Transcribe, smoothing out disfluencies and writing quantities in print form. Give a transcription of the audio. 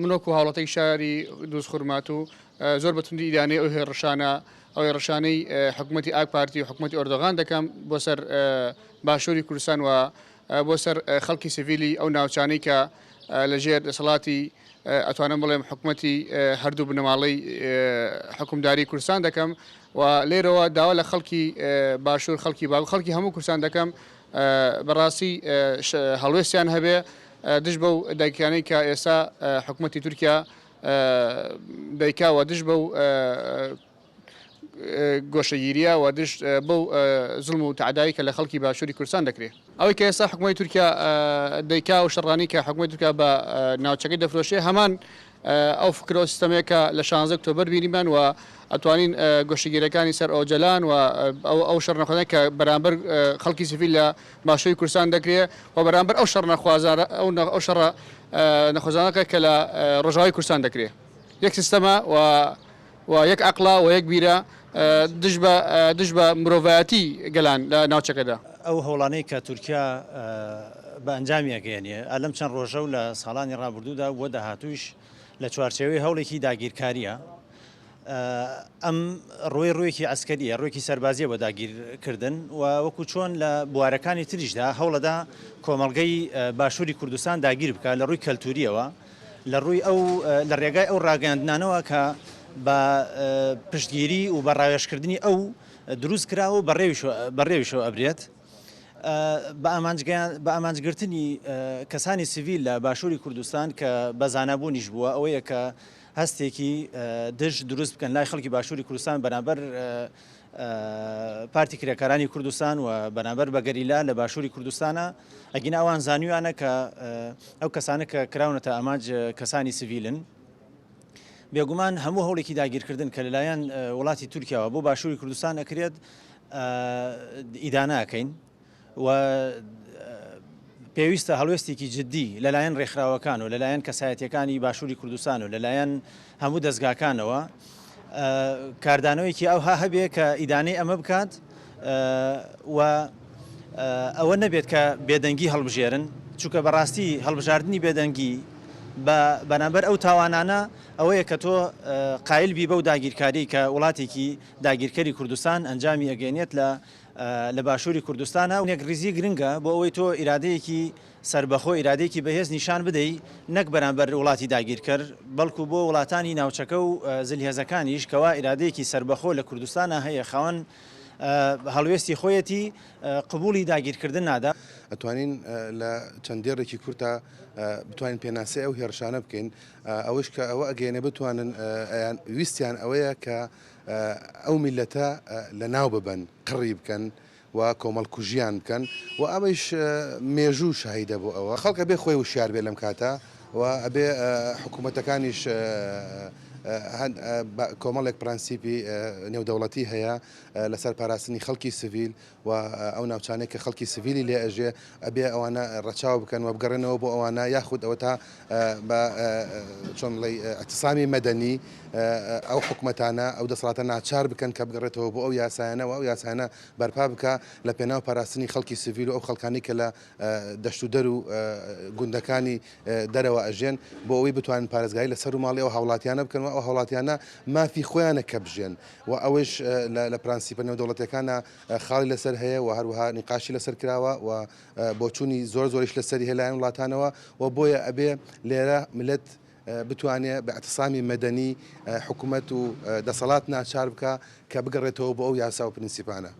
منۆک و هاوڵەتەی شاری دروستخورمات و زۆر بەتوندی ئیرانەی ئەو هێڕشانە ئەوەی ڕشانەی حکوومەتی ئاک پارتی و حکوومەتی ئۆردۆغان دەکەم بۆ سەر باشووری کوردستان و بۆ سەر خەڵکی سڤیلی ئەو ناوچانەی کە لەژێر دەسەڵاتی ئەتوانم بڵێم حکوومەتی هەردوو بنەماڵەی حکومداری کوردستان دەکەم و لێرەوە داوا لە خەڵکی باشوور خەڵکی باو خەڵکی هەموو کوردستان دەکەم بەڕاستی هەڵوێستیان هەبێ دش بەو دایکانەی کە ئێستا حکوومەتی تورکیا دایکاوە دش بەو گۆشەگیریە و دش بەو زڵم و تعدایی کە لە خەڵکی باشووری کوردستان دەکرێت ئەوەی کە ئێستا حکوومەتی تورکیا دایکا و شەڕانی کە حکوومەتی تورکیا بە ناوچەکەی دەفرۆشێ هەمان ئەو فکرۆ سیستەمێکە لە 16 ئۆکتۆبەر بینیمان و ئەتوانین گۆشەگیرەکانی سەر ئۆجەلان و ئەو شەڕ نەخۆنەی کە بەرامبەر خەڵکی سیڤیل لە باشووری کوردستان دەکرێت و بەرامبەر ئەو شەڕ نەخوازانە ئەو شەڕە نەخۆزانەکە کە لە ڕۆژاوای کوردستان دەکرێت یەک سیستەمە و یەک عەقڵە و یەک بیرە دش بە مرۆڤایەتی گەلان لە ناوچەکەدا. ئەو هەوڵانەی کە تورکیا بە ئەنجامی ئەگەیەنێ ئەلەم چەند ڕۆژە و لە ساڵانی ڕابردوودا وە داهاتووش لە چوارچێوەی هەوڵێکی داگیرکاریە ئەم ڕوویەکی ئەسکەریە ڕوویەکی سەربازیە بە داگیرکردن و وەکو چۆن لە بوارەکانی تریشدا هەوڵەدا کۆمەڵگەی باشووری کوردستان داگیر بکە لە ڕووی کەلتوریەوە لە ڕووی لە ڕێگای ئەو ڕاگەاندنانەوە کە بە پشتگیری و بە ڕاوێژکردنی ئەو دروست کراوە بەڕێویشەوە ئەبرێت بە ئامانجگرتنی کەسانی سڤیل لە باشووری کوردستان کە بە زانابوونیش بووە ئەوەیە کە هەستێکی دژ دروست بکەن لای خەڵکی باشووری کوردستان بەرامبەر پارتی کرێکارانی کوردستان و بەرامبەر بە گەریلا لە باشووری کوردستانە ئەگین ئەوان زانیویانە کە ئەو کەسانە کە کراونەتە ئامانج کەسانی سڤیلن بێگومان هەموو هەوڵێکی داگیرکردن کە لەلایەن وڵاتی تورکیاوە بۆ باشووری کوردستان ئەکرێت ئیداناکەین و پێویستە هەڵوێستێکی جددی لەلایەن ڕێکخراوەکان و لەلایەن کەسایەتیەکانی باشووری کوردستان و لەلایەن هەموو دەستگاکانەوە کاردانەوەیکی ئەوها هەبێ کە ئیدانەی ئەمە بکات و ئەوە نەبێت کە بێدەنگی هەڵبژێرن چونکە بەڕاستی هەڵبژاردننی بێدەنگی بەرامبەر ئەو تاوانانە ئەوەیە کە تۆ قایل بی بەو داگیرکاری کە وڵاتێکی داگیرکەری کوردستان ئەنجامی ئەگەێنێت لە باشووری کوردستانە و نێکریزی گرنگە بۆ ئەوەی تۆ ئیرادەیەکی سربەخۆ ئیرادەیەکی بەهێز نیشان بدەی نەک بەرامبەر وڵاتی داگیرکرد بەڵکو بۆ وڵاتانی ناوچەکە و زلهێزەکانیش کەوا ئیرادەیەکی سربەخۆ لە کوردستانە هەیە خاوەن هەڵوێستی خۆیەتی قبولی داگیرکردن نادا. ئەتوانین لە چەندێڕێکی کورتە بتوانین پێناسی ئەو هێرشانە بکەین ئەوش کە ئەوە ئەگەێنێ بتوانن ویستیان ئەوەیە کە ئەو میلەتە لە ناو ببن قڕی بکەن و کۆمەڵکوژیان بکەن و ئەوەیش مێژوو شاهیدە بۆ ئەوە خەڵکە بێ خۆی وشیار بێ لەم کاتە و ئەبێ حکوومەتەکانیش کۆمەڵێک پرەنسیپی نێودەوڵەتی هەیە لەسەر پاراستنی خەڵکی سڤیل و ئەو ناوچانەی کە خەڵکی سڤیلی لێ ئەژێ ئەبێ ئەوانە ڕەچاو بکەن و بگەڕێنەوە بۆ ئەوانە یاخود ئەوە تا بە چۆن بڵێ ئەتسامی مەدەنی ئەو حکوومەتانە ئەو دەسەڵاتە ناچار بکەن کە بگەڕێتەوە بۆ ئەو یاسایانە و ئەو یاسایانە بەرپا بکە لە پێناو پاراستنی خەڵکی سڤیل و ئەو خەڵکانی کە لە دەشت و دەر و گوندەکانی دەرەوە ئەژێن بۆ ئەوەی بتوانن پارێزگایی لەسەر و ماڵی ئەو هاوڵاتیانە بکەن و ئەو هاوڵاتیانە مافی خۆیانە کە بژێن و ئەوەش لە پرەنسیپە نێودەوڵەتیەکانە خاڵی لەسەر هەیە و هەروەها نیقاشی لەسەر کراوە و بۆچوونی زۆریش لەسەری هێلایەن وڵاتانەوە و بۆیە ئەبێ لێرە ملت بتوانێت بە ئەتسامی مەدەنی حکوومەت و دەسەڵات ناچار بکە کە بگەڕێتەوە بۆ ئەو یاسا و پرینسیپانە.